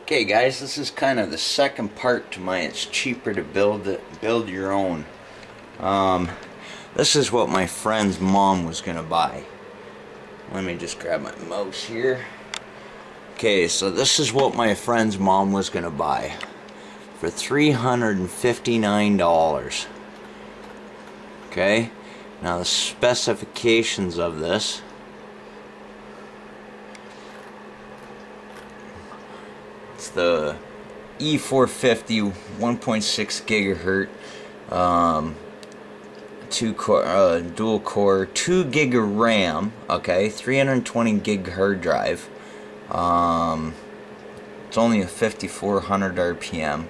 Okay guys, this is kind of the second part to my it's cheaper to build your own. This is what my friend's mom was gonna buy. Let me just grab my mouse here. Okay, so this is what my friend's mom was gonna buy for $359. Okay, now the specifications of this. It's the E450 1.6 gigahertz dual core 2 gig of RAM, okay, 320 gig hard drive. It's only a 5400 RPM.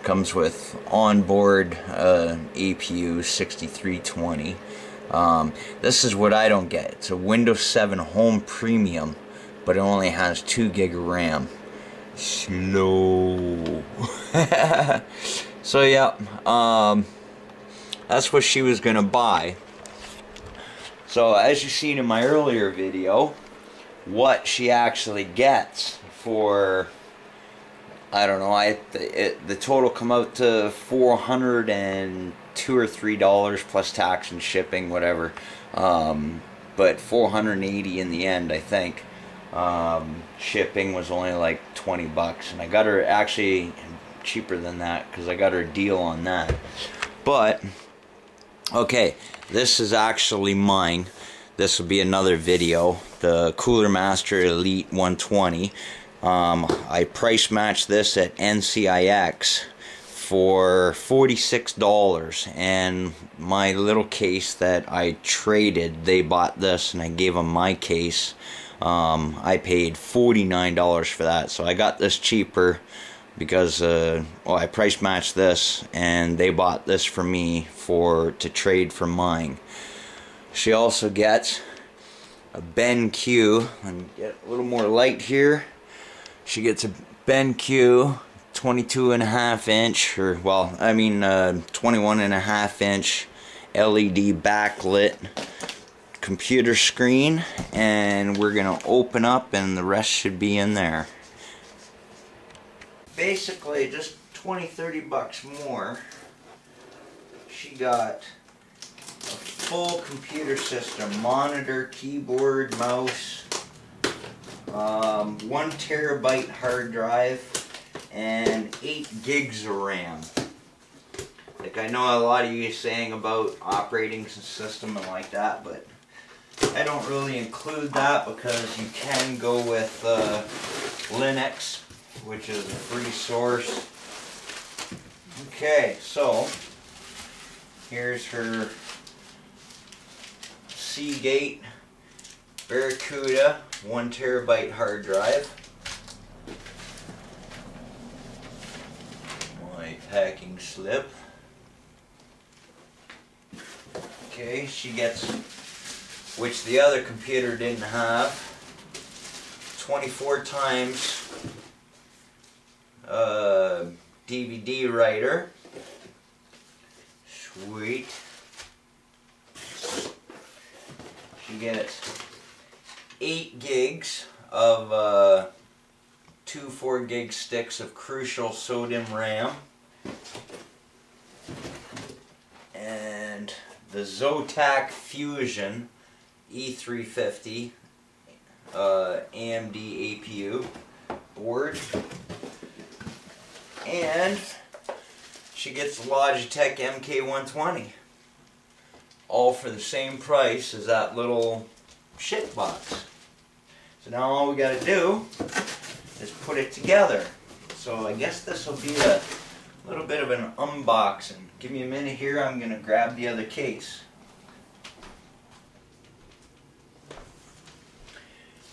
Comes with onboard APU 6320. This is what I don't get. It's a Windows 7 Home Premium, but it only has 2 gig of RAM. Slow. So yeah, that's what she was gonna buy. So as you seen in my earlier video, what she actually gets for, I don't know, the total come out to $402 or $3 plus tax and shipping, whatever, but $480 in the end, I think. Shipping was only like 20 bucks, and I got her actually cheaper than that because I got her a deal on that. But okay, this is actually mine. This will be another video. The Cooler Master Elite 120. I price matched this at NCIX for $46, and my little case that I traded, they bought this and I gave them my case. I paid $49 for that, so I got this cheaper because well, I price matched this and they bought this for me to trade for mine. She also gets a BenQ. Let me get a little more light here. She gets a BenQ 22.5 inch, or well, I mean 21.5 inch LED backlit computer screen, and we're gonna open up and the rest should be in there. Basically just 20-30 bucks more. She got a full computer system, monitor, keyboard, mouse, 1 terabyte hard drive, and 8 gigs of RAM. Like, I know a lot of you saying about operating system and like that, but I don't really include that because you can go with Linux, which is a free source. Okay, so here's her Seagate Barracuda 1 terabyte hard drive. My packing slip. Okay, she gets, which the other computer didn't have, 24 times DVD writer. Sweet. She gets 8 gigs of 2 4 gig sticks of Crucial sodium RAM, and the Zotac Fusion E350 AMD APU board, and she gets Logitech MK120, all for the same price as that little shit box. So now all we gotta do is put it together. So I guess this will be a little bit of an unboxing. Give me a minute here, I'm gonna grab the other case.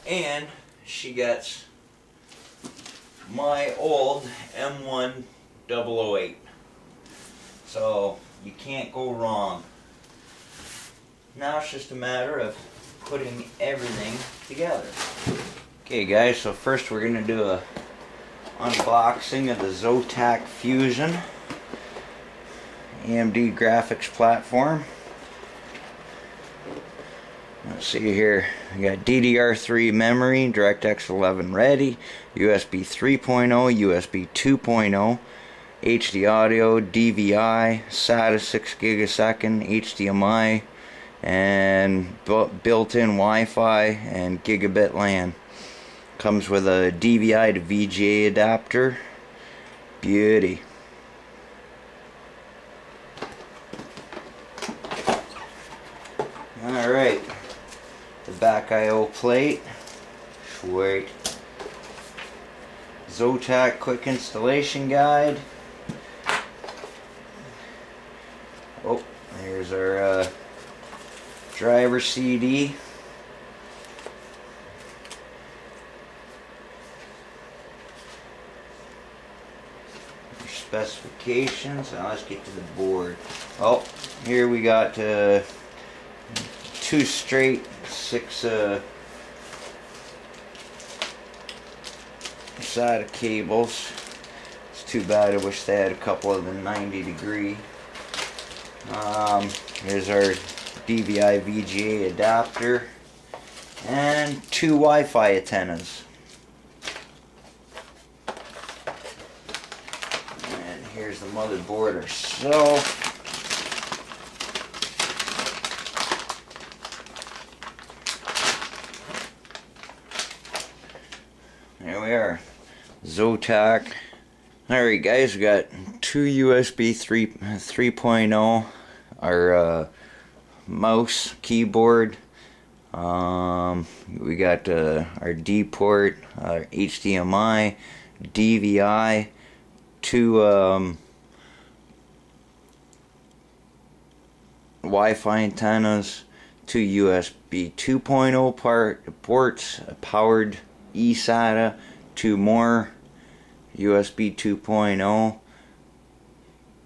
And she gets my old M1008. So you can't go wrong. Now it's just a matter of putting everything together. Okay guys, so first we're going to do a unboxing of the Zotac Fusion AMD graphics platform. Let's see here. We got DDR3 memory, DirectX 11 ready, USB 3.0, USB 2.0, HD audio, DVI, SATA 6 gigasecond, HDMI, and built-in Wi-Fi and gigabit LAN. Comes with a DVI to VGA adapter. Beauty. Alright, the back I/O plate. Sweet. Zotac quick installation guide. Oh, here's our driver CD. Specifications. Now let's get to the board. Oh, here we got 2 straight 6 SATA cables. It's too bad. I wish they had a couple of the 90-degree. Here's our DVI VGA adapter and 2 Wi-Fi antennas. And here's the motherboard herself. There we are. Zotac. Alright guys, we got 2 USB 3.0, our mouse, keyboard, we got our D port, our HDMI, DVI, 2 Wi-Fi antennas, 2 USB 2.0 ports, a powered eSATA, 2 more USB 2.0,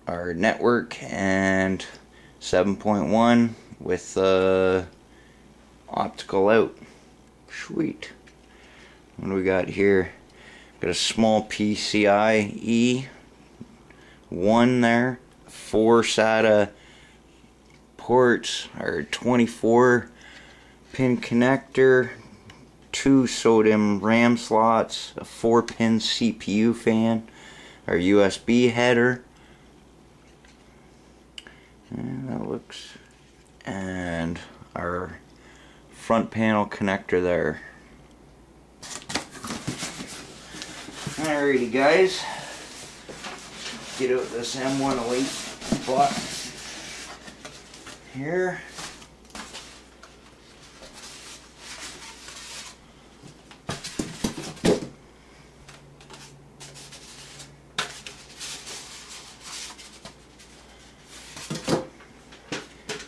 our network, and 7.1 with optical out. Sweet. What do we got here? Got a small PCIe 1 there, 4 SATA ports, our 24 pin connector, 2 SODIMM RAM slots, a 4-pin CPU fan, our USB header, and that looks, and our front panel connector there. Alrighty guys, get out this M108 box here.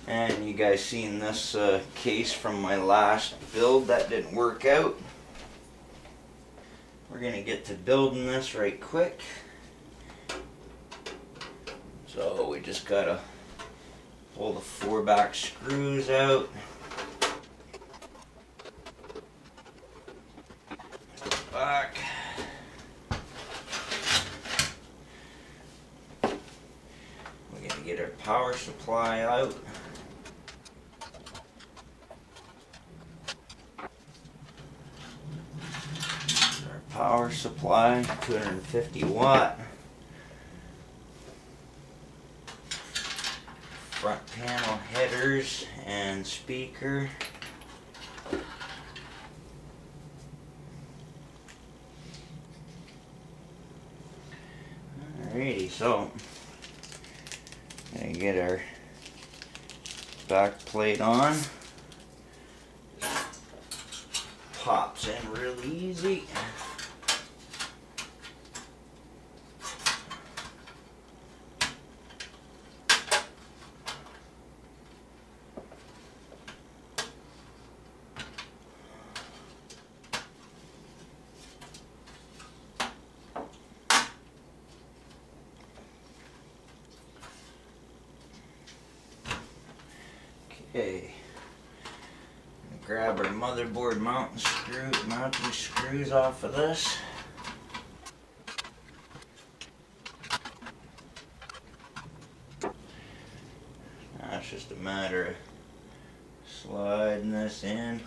And you guys seen this case from my last build that didn't work out. We're gonna get to building this right quick. So we just gotta pull the 4 back screws out. Back. We're gonna get our power supply out. Power supply, 250 watt. Front panel headers and speaker. Alrighty, so gonna get our back plate on. Pops in real easy. Okay, grab our motherboard mounting screws off of this. Now it's just a matter of Sliding this in.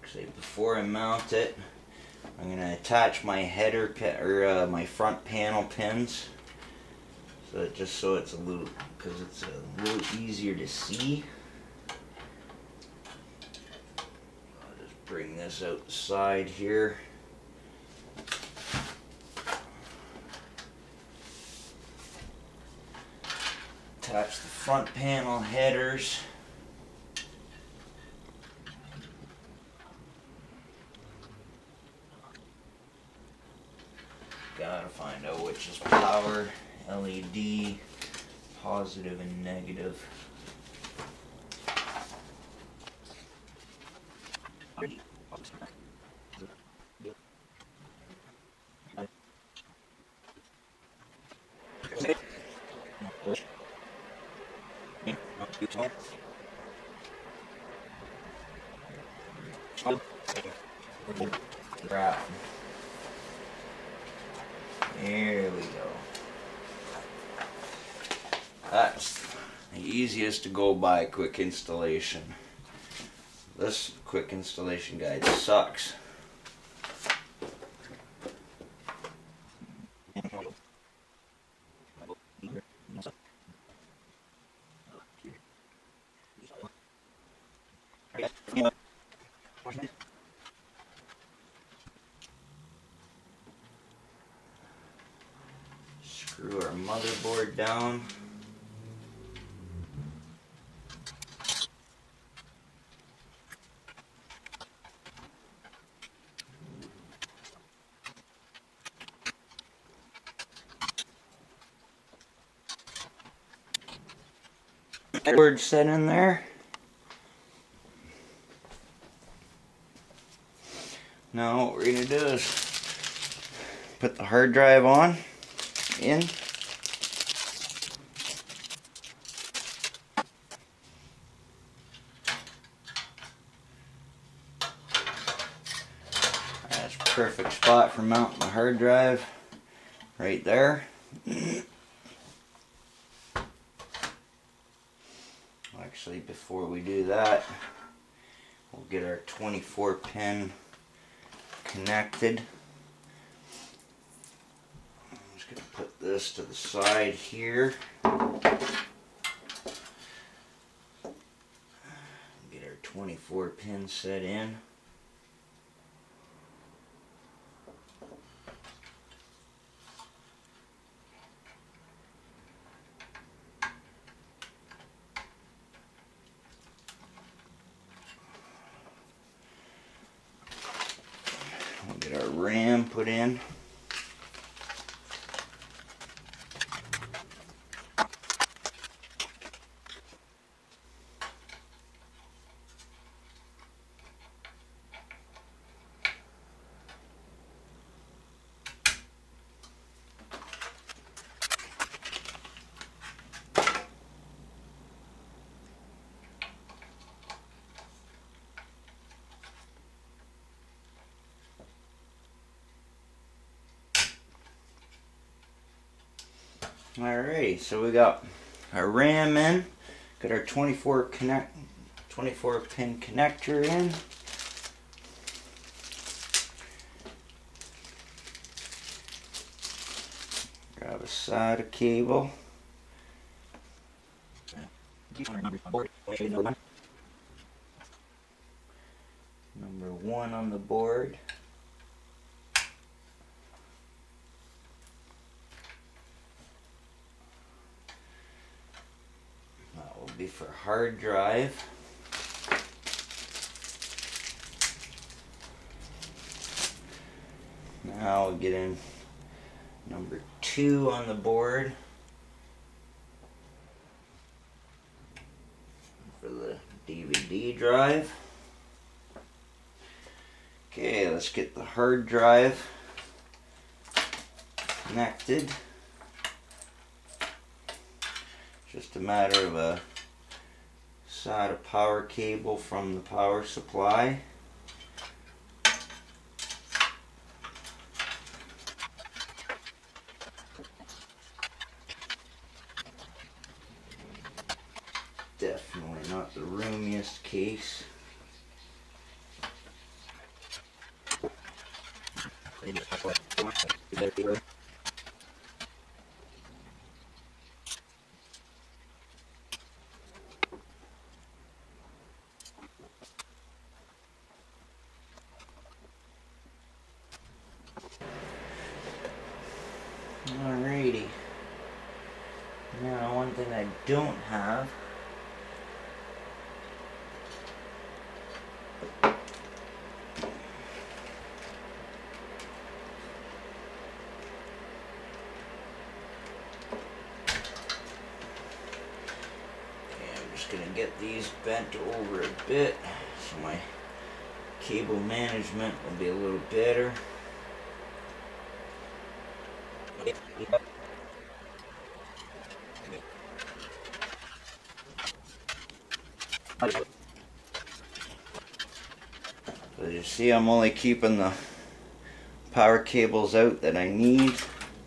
Actually, before I mount it, I'm going to attach my header pin, or my front panel pins, so just so it's a little, because it's a little easier to see. I'll just bring this outside here. Attach the front panel headers. Gotta find out which is power, LED, positive and negative. Crap. There we go. That's the easiest to go by quick installation. This quick installation guide sucks. Screw our motherboard down. Motherboard set in there. Now what we're going to do is put the hard drive in. That's a perfect spot for mounting the hard drive, right there. Actually, before we do that, we'll get our 24 pin connected. I'm just going to put this to the side here. Get our 24 pin set in. We'll get our RAM put in. Alrighty, so we got our RAM in, got our 24 pin connector in. Grab a SATA cable. Number 1 on the board. Be for hard drive. Now we'll get in number 2 on the board for the DVD drive. Okay, let's get the hard drive connected. Just a matter of a SATA power cable from the power supply. Definitely not the roomiest case. Alrighty. Now, one thing I don't have gonna get these bent over a bit so my cable management will be a little better. So you see, I'm only keeping the power cables out that I need,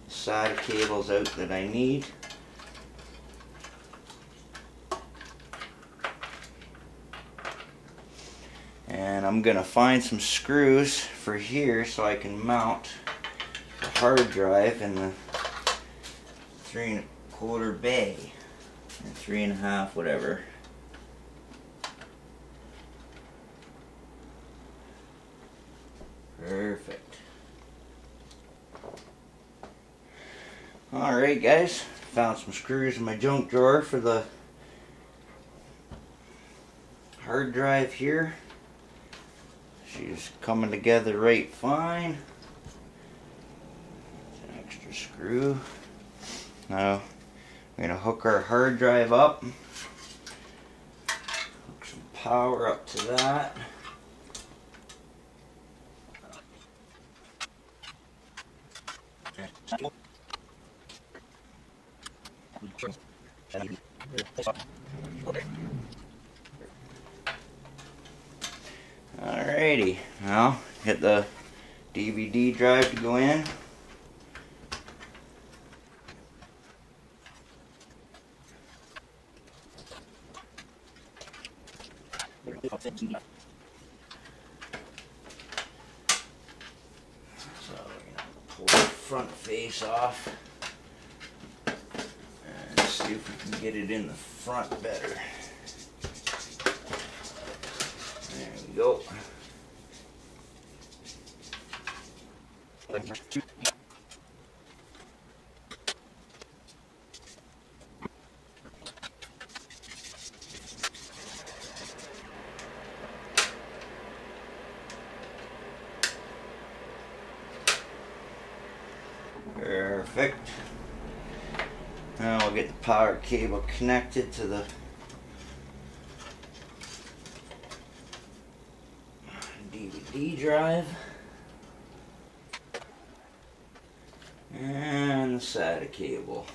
SATA cables out that I need. And I'm gonna find some screws for here so I can mount the hard drive in the 3 1/4 bay, or 3 1/2, whatever. Perfect. Alright guys, found some screws in my junk drawer for the hard drive here. She's coming together right fine. An extra screw. Now we're going to hook our hard drive up. Hook some power up to that. Alrighty, now get the DVD drive to go in. So we're going to pull the front face off and see if we can get it in the front better. There we go. Perfect. Now we'll get the power cable connected to the DVD drive and the SATA cable.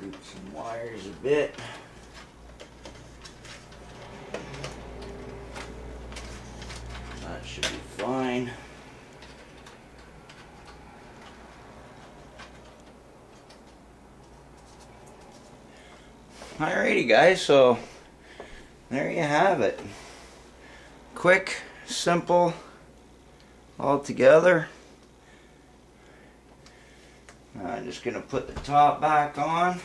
Route some wires a bit. That should be fine. Alrighty guys, so there you have it. Quick, simple, all together. I'm just going to put the top back on.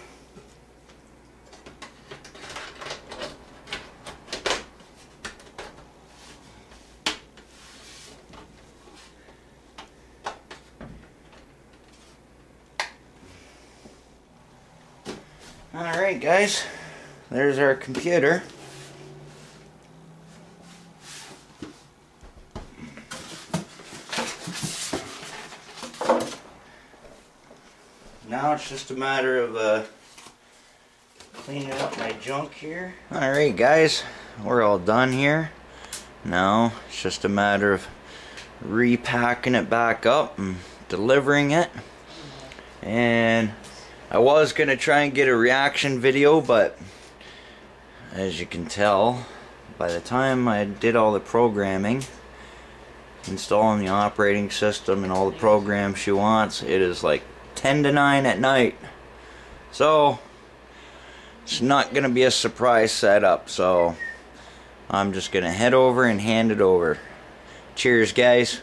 Alright guys, there's our computer. Now it's just a matter of cleaning up my junk here. Alright guys, we're all done here. Now it's just a matter of repacking it back up and delivering it. And I was going to try and get a reaction video, but as you can tell, by the time I did all the programming, installing the operating system and all the programs she wants, it is like 10 to 9 at night. So it's not gonna be a surprise setup, so I'm just gonna head over and hand it over. Cheers, guys.